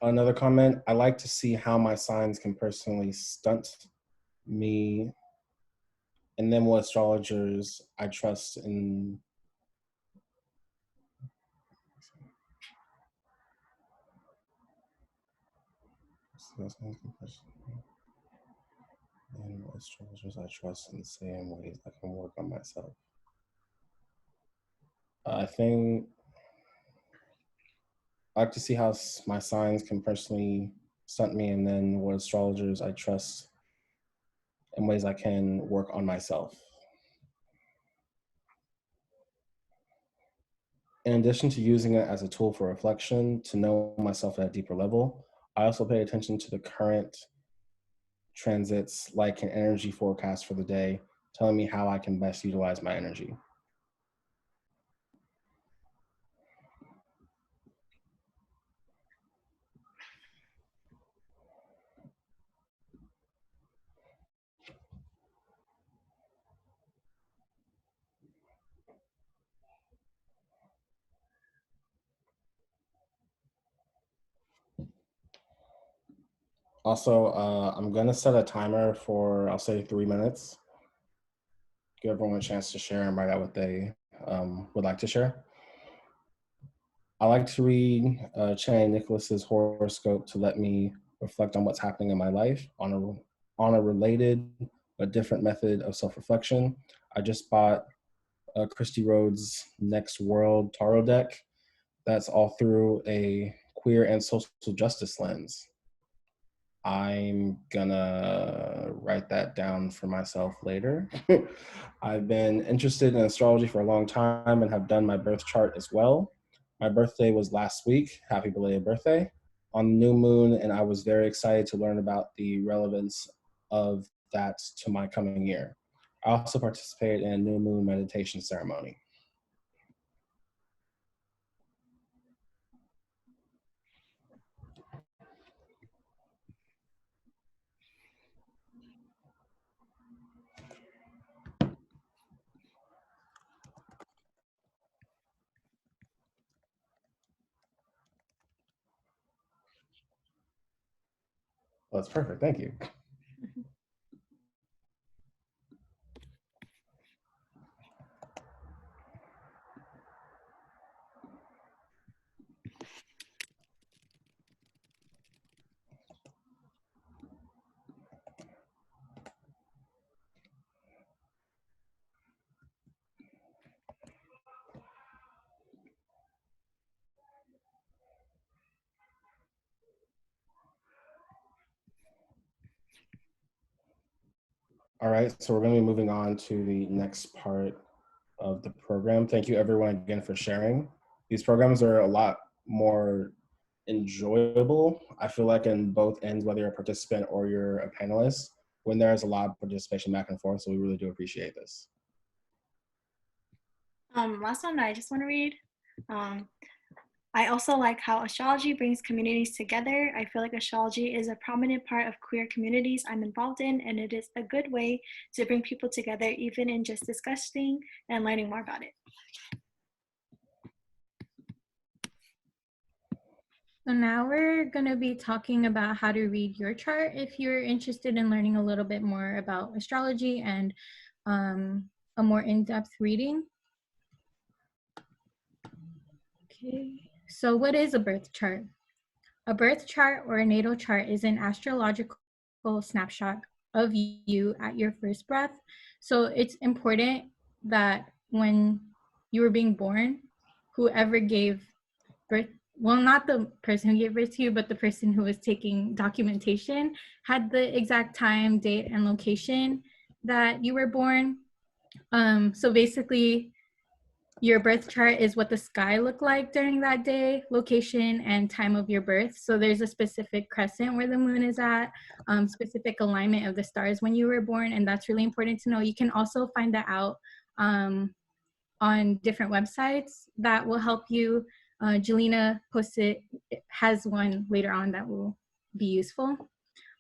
Another comment, I like to see how my signs can personally stunt me, and then what astrologers I trust in. And what astrologers I trust in the same ways I can work on myself. I think I like to see how my signs can personally stunt me, and then what astrologers I trust in ways I can work on myself. In addition to using it as a tool for reflection to know myself at a deeper level, I also pay attention to the current transits like an energy forecast for the day, telling me how I can best utilize my energy. Also, I'm gonna set a timer for, I'll say 3 minutes. Give everyone a chance to share and write out what they would like to share. I like to read Channing Nicholas's horoscope to let me reflect on what's happening in my life on a related but different method of self-reflection. I just bought Christy Rhodes' Next World Tarot deck. That's all through a queer and social justice lens. I'm gonna write that down for myself later. I've been interested in astrology for a long time and have done my birth chart as well. My birthday was last week. Happy belated birthday. On the new moon, and I was very excited to learn about the relevance of that to my coming year. I also participated in a new moon meditation ceremony. Well, that's perfect. Thank you. All right, so we're going to be moving on to the next part of the program. Thank you everyone again for sharing. These programs are a lot more enjoyable, I feel like, in both ends, whether you're a participant or you're a panelist, when there's a lot of participation back and forth, so we really do appreciate this. Last one I just want to read. I also like how astrology brings communities together. I feel like astrology is a prominent part of queer communities I'm involved in, and it is a good way to bring people together, even in just discussing and learning more about it. So now we're going to be talking about how to read your chart if you're interested in learning a little bit more about astrology and a more in-depth reading. Okay, so what is a birth chart? A birth chart or a natal chart is an astrological snapshot of you at your first breath. So it's important that when you were being born, whoever gave birth, well, not the person who gave birth to you, but the person who was taking documentation had the exact time, date, and location that you were born. So basically, your birth chart is what the sky looked like during that day, location, and time of your birth. So there's a specific crescent where the moon is at, specific alignment of the stars when you were born, and that's really important to know. You can also find that out on different websites that will help you. Jelena has one later on that will be useful.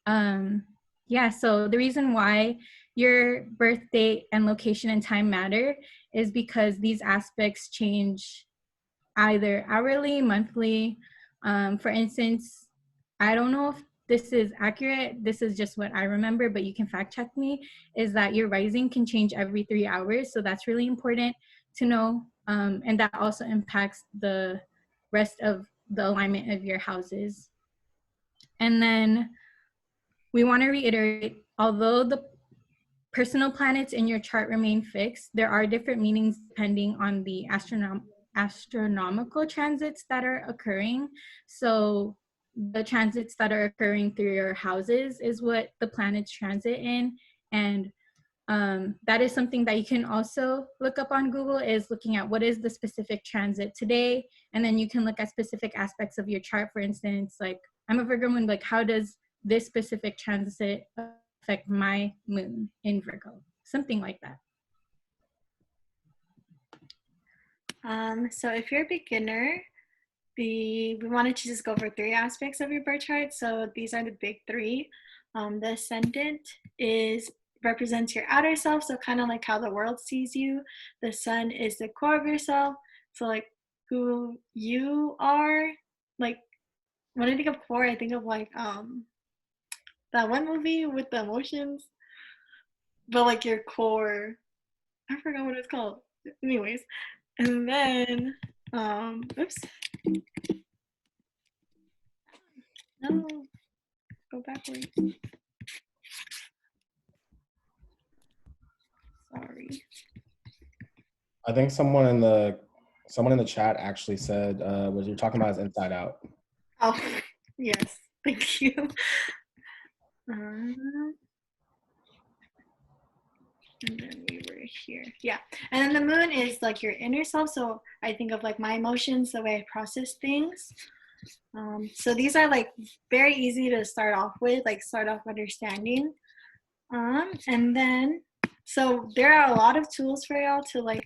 Yeah, so the reason why your birth date and location and time matter is because these aspects change either hourly, monthly. For instance, I don't know if this is accurate. This is just what I remember, but you can fact check me, is that your rising can change every 3 hours. So that's really important to know. And that also impacts the rest of the alignment of your houses. And then we want to reiterate, although the personal planets in your chart remain fixed, there are different meanings depending on the astronomical transits that are occurring. So the transits that are occurring through your houses is what the planets transit in. And that is something that you can also look up on Google, is looking at what is the specific transit today. And then you can look at specific aspects of your chart. For instance, like I'm a Virgo moon, like how does this specific transit affect my moon in Virgo? Something like that. So if you're a beginner, we wanted to just go over 3 aspects of your birth chart. So these are the big 3. The ascendant represents your outer self, so kind of like how the world sees you. The sun is the core of yourself, so like who you are. Like when I think of core, I think of like that one movie with the emotions, but like your core. I forgot what it's called. Anyways, and then oops, no, go backwards. Sorry. I think someone in the chat actually said what you're talking about is inside out. Oh, yes, thank you. And then we were here. Yeah. And then the moon is like your inner self. So I think of like my emotions, the way I process things. So these are like very easy to start off with, like start off understanding. And then, so there are a lot of tools for y'all to like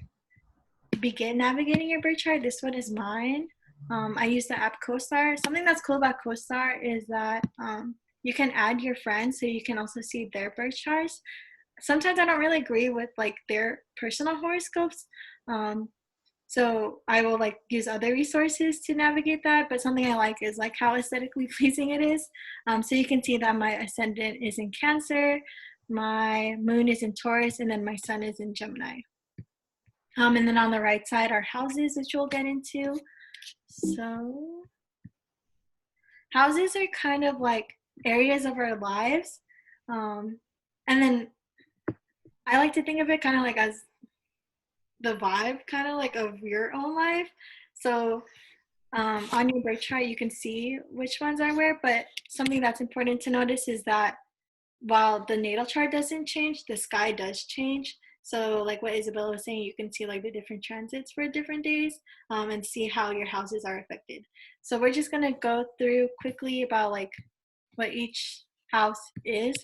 begin navigating your birth chart. This one is mine. I use the app CoStar. Something that's cool about CoStar is that you can add your friends, so you can also see their birth charts. Sometimes I don't really agree with like their personal horoscopes. So I will like use other resources to navigate that. But something I like is like how aesthetically pleasing it is. So you can see that my ascendant is in Cancer, my moon is in Taurus, and then my sun is in Gemini. And then on the right side are houses, which we'll get into. So houses are kind of like areas of our lives. And then I like to think of it kind of like as the vibe kind of like of your own life. So on your birth chart, you can see which ones are where, but something that's important to notice is that while the natal chart doesn't change, the sky does change. So like what Isabella was saying, you can see like the different transits for different days and see how your houses are affected. So we're just gonna go through quickly about like what each house is.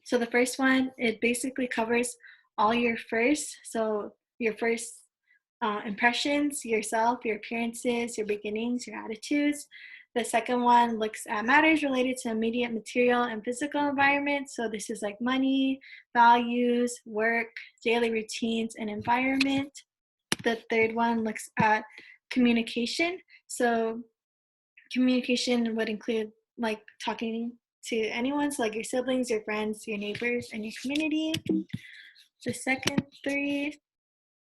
So the first one, it basically covers all your first. So your first impressions, yourself, your appearances, your beginnings, your attitudes. The second one looks at matters related to immediate material and physical environment. So this is like money, values, work, daily routines, and environment. The third one looks at communication. So communication would include like talking to anyone, so like your siblings, your friends, your neighbors, and your community. The second three,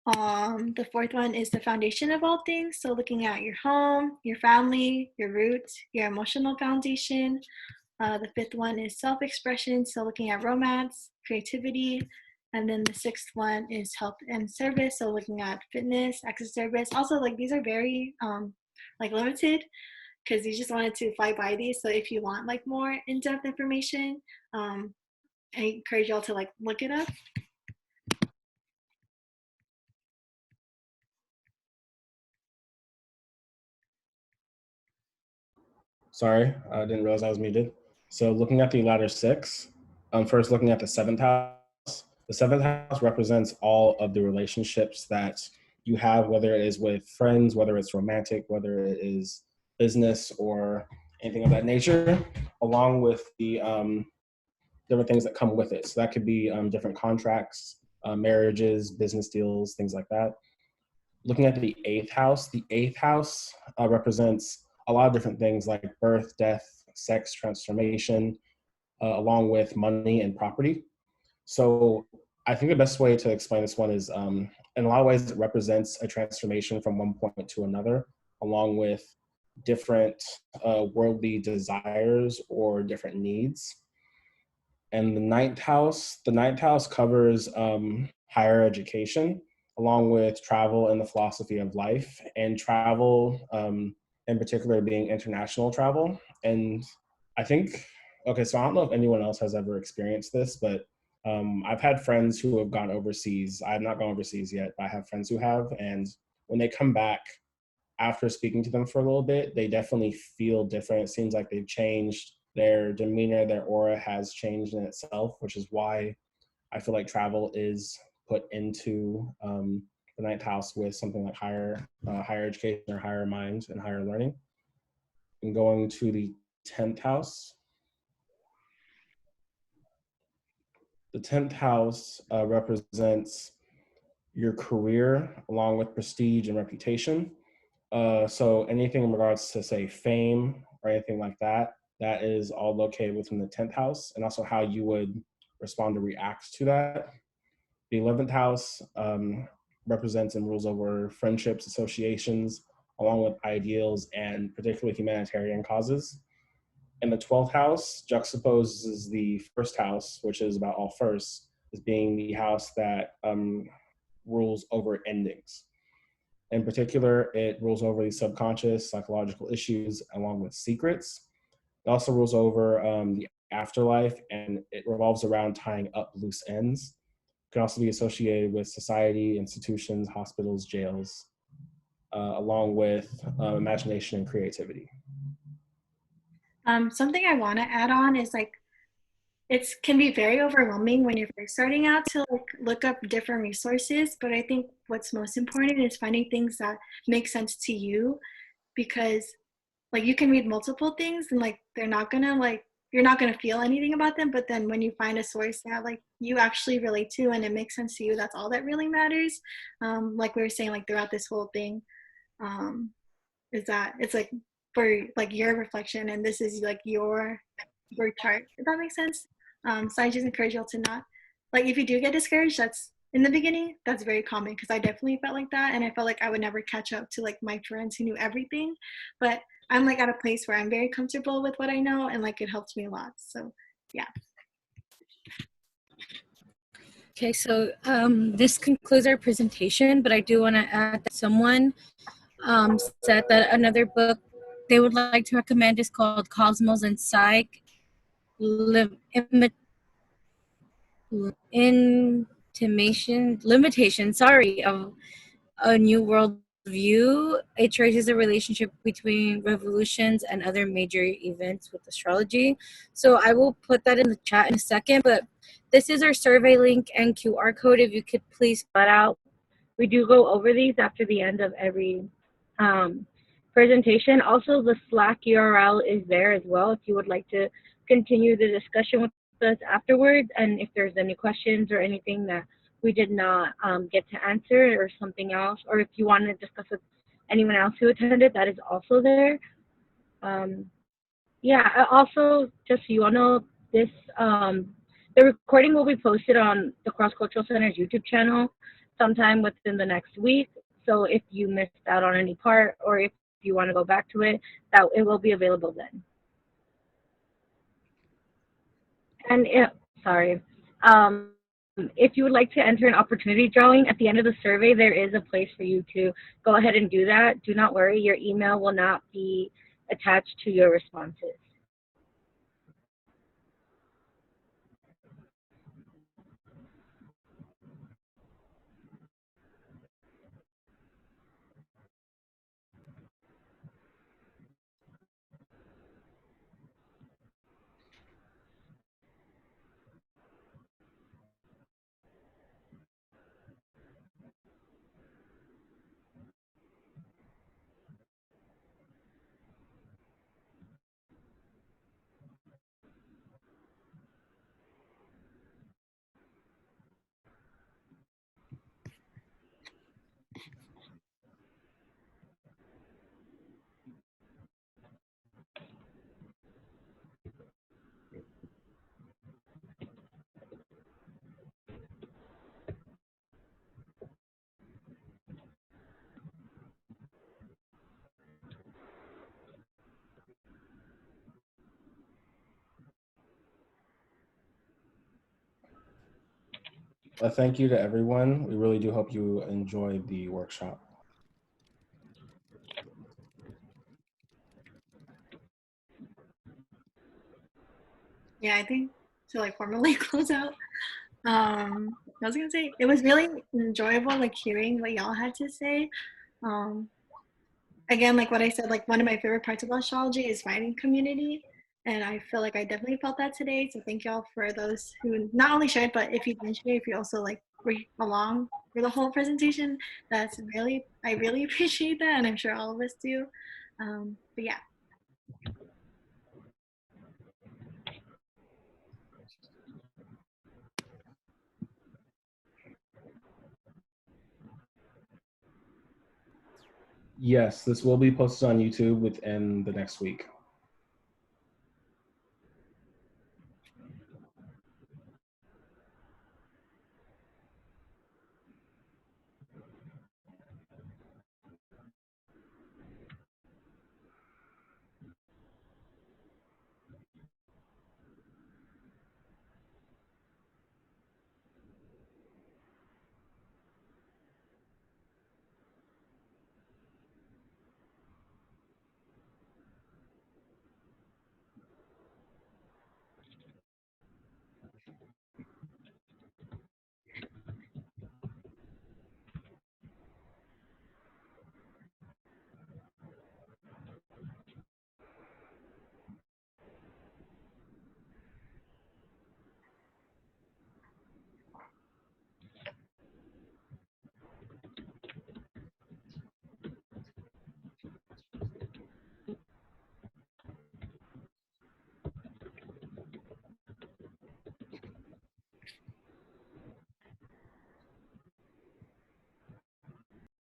the fourth one is the foundation of all things. So looking at your home, your family, your roots, your emotional foundation. The fifth one is self-expression. So looking at romance, creativity. And then the sixth one is health and service. So looking at fitness, acts of service. Also, like these are very like limited because you just wanted to fly by these. So if you want like more in-depth information, I encourage y'all to like look it up. Sorry, I didn't realize I was muted. So looking at the latter six, first looking at the seventh house. The seventh house represents all of the relationships that you have, whether it is with friends, whether it's romantic, whether it is business or anything of that nature, along with the different things that come with it. So that could be different contracts, marriages, business deals, things like that. Looking at the eighth house represents a lot of different things like birth, death, sex, transformation, along with money and property. So I think the best way to explain this one is in a lot of ways it represents a transformation from one point to another, along with different worldly desires or different needs. And the ninth house covers higher education, along with travel and the philosophy of life, and travel in particular being international travel. And I think, okay, so I don't know if anyone else has ever experienced this, but I've had friends who have gone overseas. I have not gone overseas yet, but I have friends who have. And when they come back after speaking to them for a little bit, they definitely feel different. It seems like they've changed. Their demeanor, their aura has changed in itself, which is why I feel like travel is put into the ninth house with something like higher education or higher minds and higher learning. And going to the 10th house. The 10th house represents your career along with prestige and reputation. So anything in regards to, say, fame or anything like that, that is all located within the 10th house, and also how you would respond or react to that. The 11th house represents and rules over friendships, associations, along with ideals and particularly humanitarian causes. And the 12th house juxtaposes the first house, which is about all firsts, as being the house that rules over endings. In particular, it rules over the subconscious, psychological issues, along with secrets. It also rules over the afterlife, and it revolves around tying up loose ends. It can also be associated with society, institutions, hospitals, jails, along with imagination and creativity. Something I want to add on is like it can be very overwhelming when you're first starting out to like look up different resources, but I think what's most important is finding things that make sense to you, because like you can read multiple things and like they're not gonna like you're not gonna feel anything about them, but then when you find a source that like you actually relate to and it makes sense to you, that's all that really matters. Like we were saying, like throughout this whole thing, is that it's like for like your reflection and this is like your birth chart, if that makes sense. So I just encourage y'all to not, like if you do get discouraged, that's in the beginning, that's very common, because I definitely felt like that, and I felt like I would never catch up to like my friends who knew everything, but I'm like at a place where I'm very comfortable with what I know, and like it helps me a lot. So yeah. Okay, so this concludes our presentation, but I do want to add that someone said that another book they would like to recommend is called Cosmos and Psych, limitation, of a new world view. It traces a relationship between revolutions and other major events with astrology. So I will put that in the chat in a second, but this is our survey link and QR code. If you could please fill that out We do go over these after the end of every presentation. Also, the Slack URL is there as well if you would like to continue the discussion with us afterwards, and if there's any questions or anything that we did not get to answer or something else, or if you want to discuss with anyone else who attended, that is also there. Yeah, also, just so you all know, this the recording will be posted on the Cross Cultural Center's YouTube channel sometime within the next week. So if you missed out on any part, or if you want to go back to it, that it will be available then. And if you would like to enter an opportunity drawing at the end of the survey, there is a place for you to go ahead and do that. Do not worry, your email will not be attached to your responses. Thank you to everyone. We really do hope you enjoyed the workshop. Yeah, I think to like formally close out, I was gonna say it was really enjoyable like hearing what y'all had to say. Again, like what I said, like one of my favorite parts about astrology is finding community. And I feel like I definitely felt that today. So thank y'all for those who not only shared, but if you didn't share, if you also like were along for the whole presentation, that's really, I really appreciate that. And I'm sure all of us do. But yeah. Yes, this will be posted on YouTube within the next week.